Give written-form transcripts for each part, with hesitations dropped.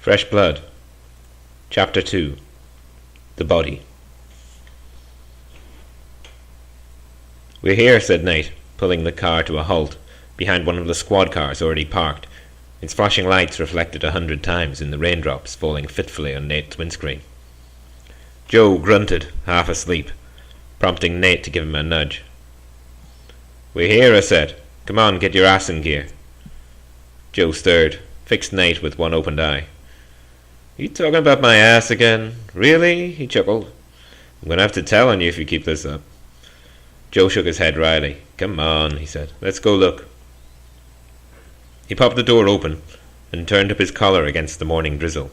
Fresh Blood. Chapter 2. The Body. "We're here," said Nate, pulling the car to a halt behind one of the squad cars already parked. Its flashing lights reflected 100 times in the raindrops falling fitfully on Nate's windscreen. Joe grunted, half asleep, prompting Nate to give him a nudge. "We're here," I said. "Come on, get your ass in gear." Joe stirred, fixed Nate with one opened eye. "You talking about my ass again? Really?" he chuckled. "I'm going to have to tell on you if you keep this up." Joe shook his head wryly. "Come on," he said. "Let's go look." He popped the door open and turned up his collar against the morning drizzle.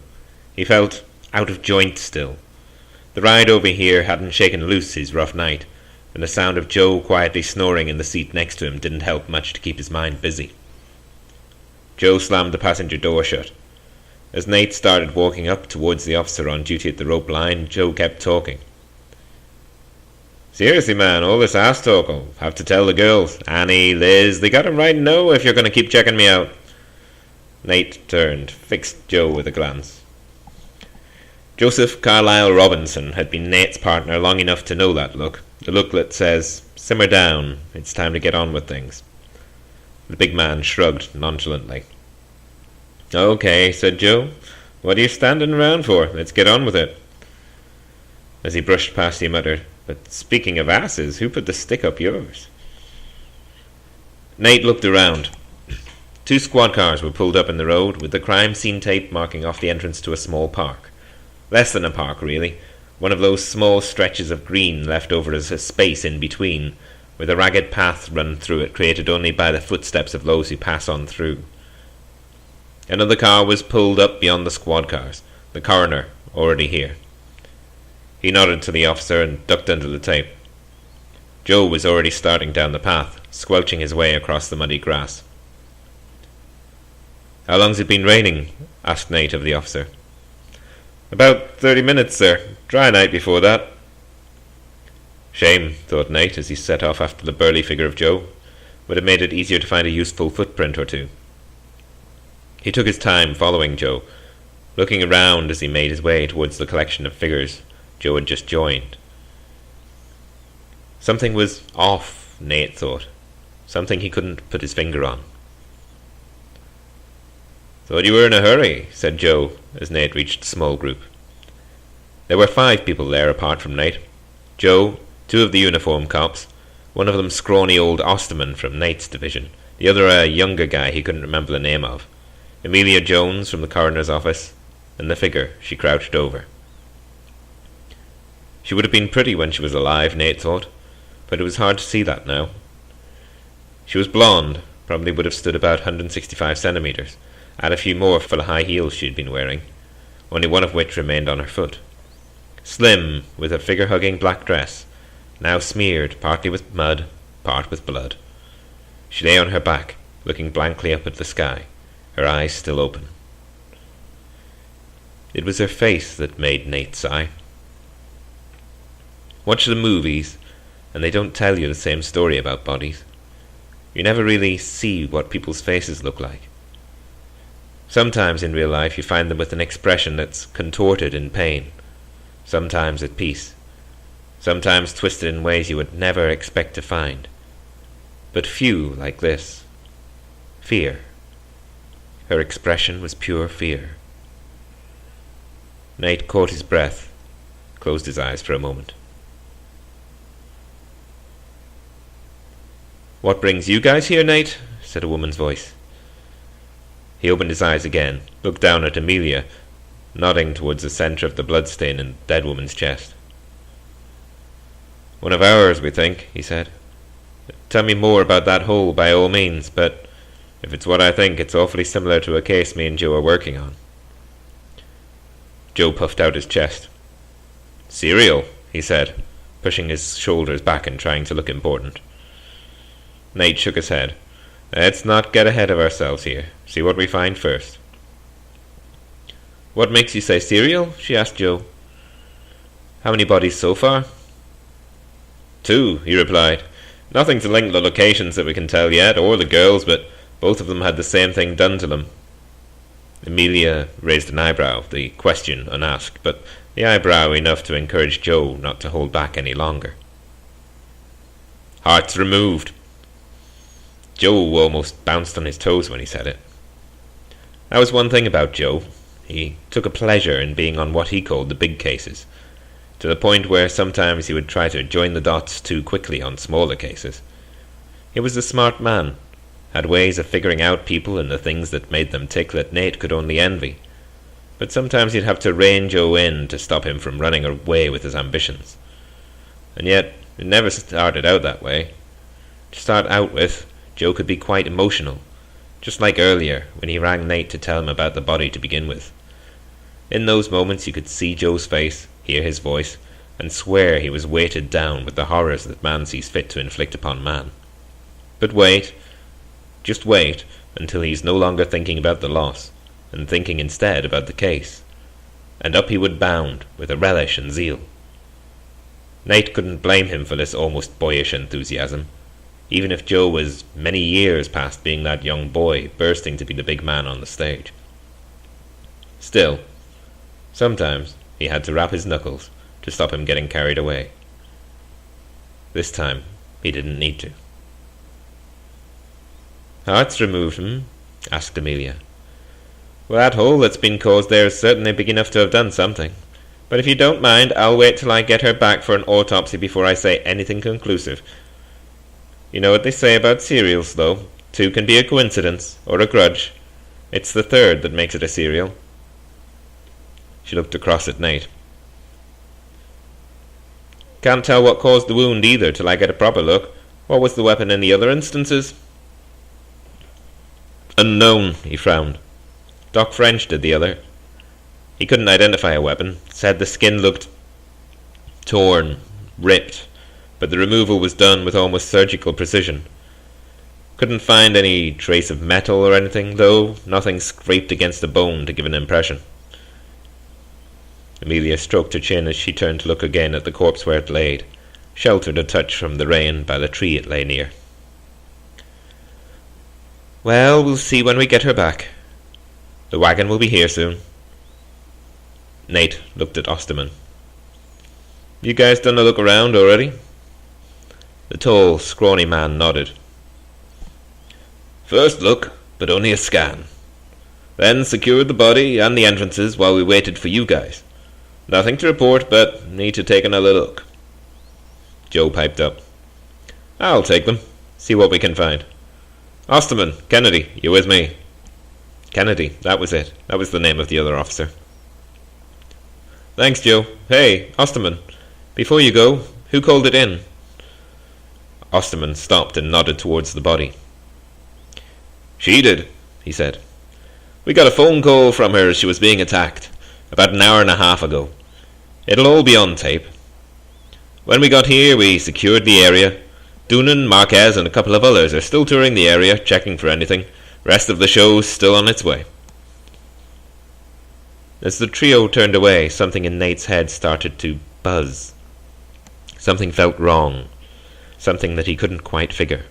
He felt out of joint still. The ride over here hadn't shaken loose his rough night, and the sound of Joe quietly snoring in the seat next to him didn't help much to keep his mind busy. Joe slammed the passenger door shut. As Nate started walking up towards the officer on duty at the rope line, Joe kept talking. "Seriously, man, all this ass talk, I'll have to tell the girls. Annie, Liz, they got it right now if you're going to keep checking me out." Nate turned, fixed Joe with a glance. Joseph Carlyle Robinson had been Nate's partner long enough to know that look, the look that says, "Simmer down, it's time to get on with things." The big man shrugged nonchalantly. "Okay," said Joe. "What are you standing around for? Let's get on with it." As he brushed past, he muttered, "But speaking of asses, who put the stick up yours?" Nate looked around. 2 squad cars were pulled up in the road, with the crime scene tape marking off the entrance to a small park. Less than a park, really. One of those small stretches of green left over as a space in between, with a ragged path run through it created only by the footsteps of those who pass on through. Another car was pulled up beyond the squad cars, the coroner already here. He nodded to the officer and ducked under the tape. Joe was already starting down the path, squelching his way across the muddy grass. "How long's it been raining?" asked Nate of the officer. "About 30 minutes, sir. Dry night before that." Shame, thought Nate as he set off after the burly figure of Joe. Would have made it easier to find a useful footprint or two. He took his time following Joe, looking around as he made his way towards the collection of figures Joe had just joined. Something was off, Nate thought. Something he couldn't put his finger on. "Thought you were in a hurry," said Joe as Nate reached the small group. There were 5 people there apart from Nate. Joe, 2 of the uniform cops, one of them scrawny old Osterman from Nate's division, the other a younger guy he couldn't remember the name of, Amelia Jones from the coroner's office, and the figure she crouched over. She would have been pretty when she was alive, Nate thought, but it was hard to see that now. She was blonde, probably would have stood about 165 centimetres, add a few more for the high heels she had been wearing, only one of which remained on her foot. Slim, with a figure-hugging black dress, now smeared partly with mud, part with blood. She lay on her back, looking blankly up at the sky, her eyes still open. It was her face that made Nate sigh. Watch the movies, and they don't tell you the same story about bodies. You never really see what people's faces look like. Sometimes in real life you find them with an expression that's contorted in pain, sometimes at peace, sometimes twisted in ways you would never expect to find. But few like this. Fear. Her expression was pure fear. Nate caught his breath, closed his eyes for a moment. "What brings you guys here, Nate?" said a woman's voice. He opened his eyes again, looked down at Amelia, nodding towards the centre of the bloodstain in the dead woman's chest. "One of ours, we think," he said. "Tell me more about that hole by all means, but if it's what I think, it's awfully similar to a case me and Joe are working on." Joe puffed out his chest. "Serial," he said, pushing his shoulders back and trying to look important. Nate shook his head. "Let's not get ahead of ourselves here. See what we find first." "What makes you say serial?" she asked Joe. "How many bodies so far?" "2, he replied. "Nothing to link the locations that we can tell yet, or the girls, but both of them had the same thing done to them." Amelia raised an eyebrow, the question unasked, but the eyebrow enough to encourage Joe not to hold back any longer. "Heart's removed." Joe almost bounced on his toes when he said it. That was one thing about Joe. He took a pleasure in being on what he called the big cases, to the point where sometimes he would try to join the dots too quickly on smaller cases. He was a smart man, had ways of figuring out people and the things that made them tick that Nate could only envy, but sometimes he'd have to rein Joe in to stop him from running away with his ambitions. And yet, it never started out that way. To start out with, Joe could be quite emotional, just like earlier when he rang Nate to tell him about the body to begin with. In those moments you could see Joe's face, hear his voice, and swear he was weighted down with the horrors that man sees fit to inflict upon man. But wait, just wait, until he's no longer thinking about the loss, and thinking instead about the case. And up he would bound, with a relish and zeal. Nate couldn't blame him for this almost boyish enthusiasm, even if Joe was many years past being that young boy bursting to be the big man on the stage. Still, sometimes he had to rap his knuckles to stop him getting carried away. This time, he didn't need to. "Heart's removed, asked Amelia. "Well, that hole that's been caused there is certainly big enough to have done something. But if you don't mind, I'll wait till I get her back for an autopsy before I say anything conclusive. You know what they say about serials, though. 2 can be a coincidence, or a grudge. It's the third that makes it a serial." She looked across at Nate. "Can't tell what caused the wound either till I get a proper look. What was the weapon in the other instances?" "Unknown," he frowned. "Doc French did the other. He couldn't identify a weapon, said the skin looked torn, ripped, but the removal was done with almost surgical precision. Couldn't find any trace of metal or anything, though nothing scraped against the bone to give an impression." Amelia stroked her chin as she turned to look again at the corpse where it laid, sheltered a touch from the rain by the tree it lay near. "Well, we'll see when we get her back. The wagon will be here soon." Nate looked at Osterman. "You guys done a look around already?" The tall, scrawny man nodded. "First look, but only a scan. Then secured the body and the entrances while we waited for you guys. Nothing to report, but need to take another look." Joe piped up. "I'll take them. See what we can find. Osterman, Kennedy, you with me?" Kennedy, that was it. That was the name of the other officer. "Thanks, Joe. Hey, Osterman, before you go, who called it in?" Osterman stopped and nodded towards the body. "She did," he said. "We got a phone call from her as she was being attacked, about an hour and a half ago. It'll all be on tape. When we got here, we secured the area. Doonan, Marquez, and a couple of others are still touring the area, checking for anything. Rest of the show's still on its way." As the trio turned away, something in Nate's head started to buzz. Something felt wrong. Something that he couldn't quite figure.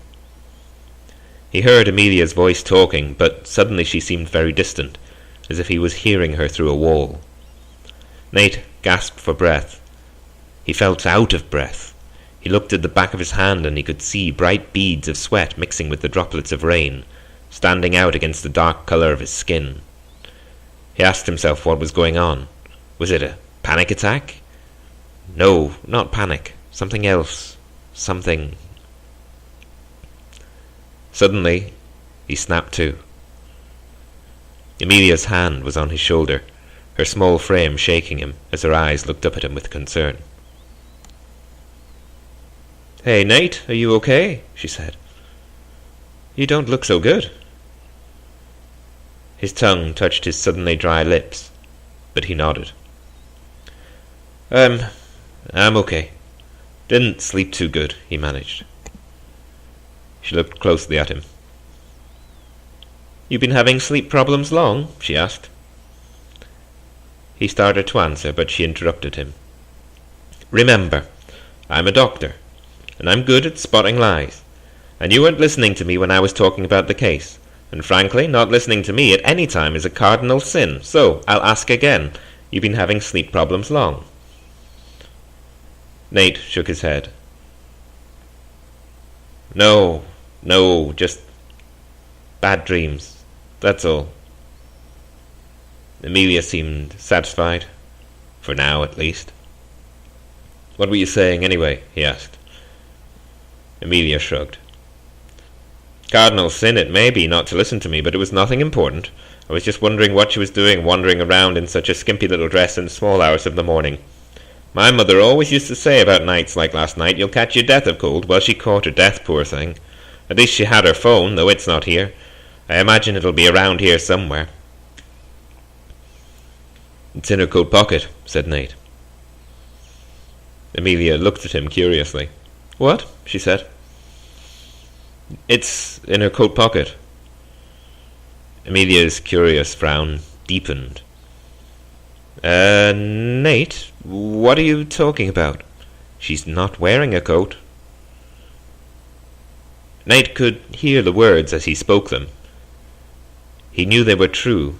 He heard Amelia's voice talking, but suddenly she seemed very distant, as if he was hearing her through a wall. Nate gasped for breath. He felt out of breath. He looked at the back of his hand and he could see bright beads of sweat mixing with the droplets of rain, standing out against the dark colour of his skin. He asked himself what was going on. Was it a panic attack? No, not panic. Something else. Something. Suddenly, he snapped to. Amelia's hand was on his shoulder, her small frame shaking him as her eyes looked up at him with concern. "Hey, Nate, are you okay?" she said. "You don't look so good." His tongue touched his suddenly dry lips, but he nodded. I'm okay. Didn't sleep too good," he managed. She looked closely at him. "You been having sleep problems long?" she asked. He started to answer, but she interrupted him. "Remember, I'm a doctor, and I'm good at spotting lies, and you weren't listening to me when I was talking about the case, And frankly, not listening to me at any time is a cardinal sin. So, I'll ask again. You've been having sleep problems long? Nate shook his head. No, just bad dreams. That's all. Amelia seemed satisfied. For now, at least. What were you saying, anyway? He asked. Amelia shrugged. Cardinal sin it may be not to listen to me, but it was nothing important. I was just wondering what she was doing wandering around in such a skimpy little dress in the small hours of the morning. My mother always used to say about nights like last night, you'll catch your death of cold. Well, she caught her death, poor thing. At least she had her phone, though it's not here. I imagine it'll be around here somewhere. It's in her coat pocket, said Nate. Amelia looked at him curiously. What? She said. It's in her coat pocket. Amelia's curious frown deepened. Nate, what are you talking about? She's not wearing a coat. Nate could hear the words as he spoke them. He knew they were true,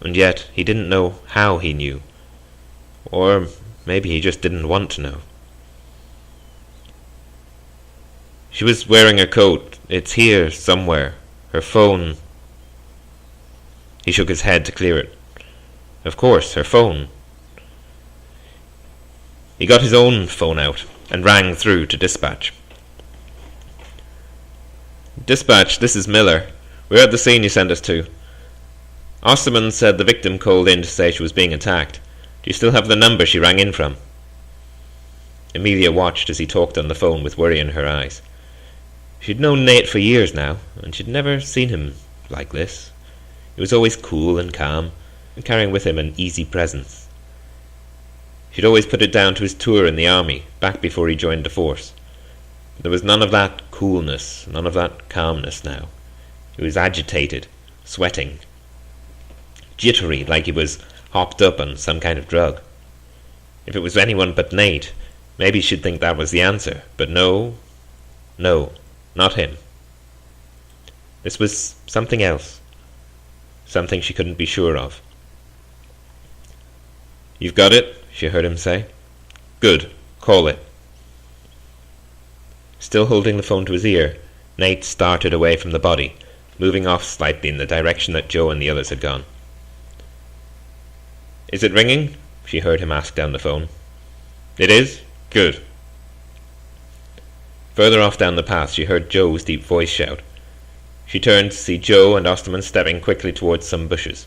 and yet he didn't know how he knew. Or maybe he just didn't want to know. She was wearing a coat. It's here somewhere. Her phone. He shook his head to clear it. Of course, her phone. He got his own phone out and rang through to dispatch. Dispatch, this is Miller. We're at the scene you sent us to. Osterman said the victim called in to say she was being attacked. Do you still have the number she rang in from? Amelia watched as he talked on the phone with worry in her eyes. She'd known Nate for years now, and she'd never seen him like this. He was always cool and calm, and carrying with him an easy presence. She'd always put it down to his tour in the army, back before he joined the force. There was none of that coolness, none of that calmness now. He was agitated, sweating, jittery, like he was hopped up on some kind of drug. If it was anyone but Nate, maybe she'd think that was the answer. But no, not him. This was something else. Something she couldn't be sure of. You've got it, she heard him say. Good. Call it. Still holding the phone to his ear, Nate started away from the body, moving off slightly in the direction that Joe and the others had gone. Is it ringing? She heard him ask down the phone. It is? Good. Further off down the path she heard Joe's deep voice shout. She turned to see Joe and Osterman stepping quickly towards some bushes.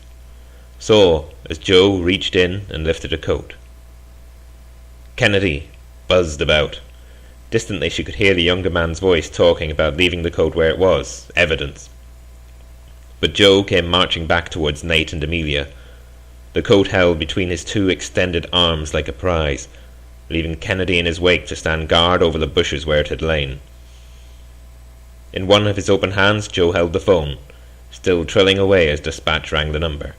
Saw as Joe reached in and lifted a coat. Kennedy buzzed about. Distantly she could hear the younger man's voice talking about leaving the coat where it was, evidence. But Joe came marching back towards Nate and Amelia, the coat held between his two extended arms like a prize, leaving Kennedy in his wake to stand guard over the bushes where it had lain. In one of his open hands Joe held the phone, still trilling away as dispatch rang the number.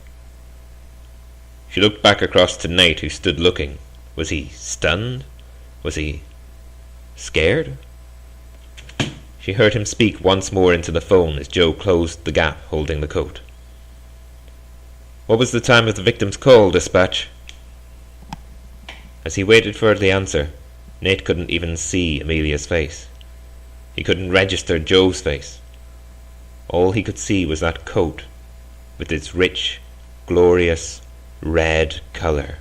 She looked back across to Nate, who stood looking. Was he stunned? Was he scared? She heard him speak once more into the phone as Joe closed the gap holding the coat. What was the time of the victim's call, dispatch? As he waited for the answer, Nate couldn't even see Amelia's face. He couldn't register Joe's face. All he could see was that coat, with its rich, glorious, red colour.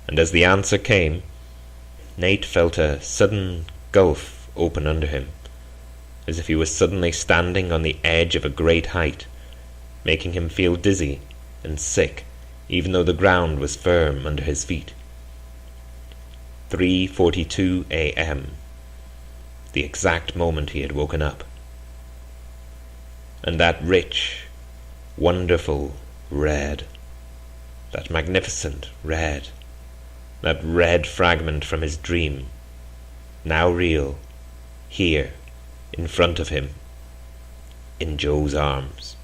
And as the answer came, Nate felt a sudden gulf open under him, as if he was suddenly standing on the edge of a great height, making him feel dizzy and sick, even though the ground was firm under his feet. 3:42 a.m., the exact moment he had woken up. And that rich, wonderful red, that magnificent red, that red fragment from his dream, now real, here, in front of him, in Joe's arms.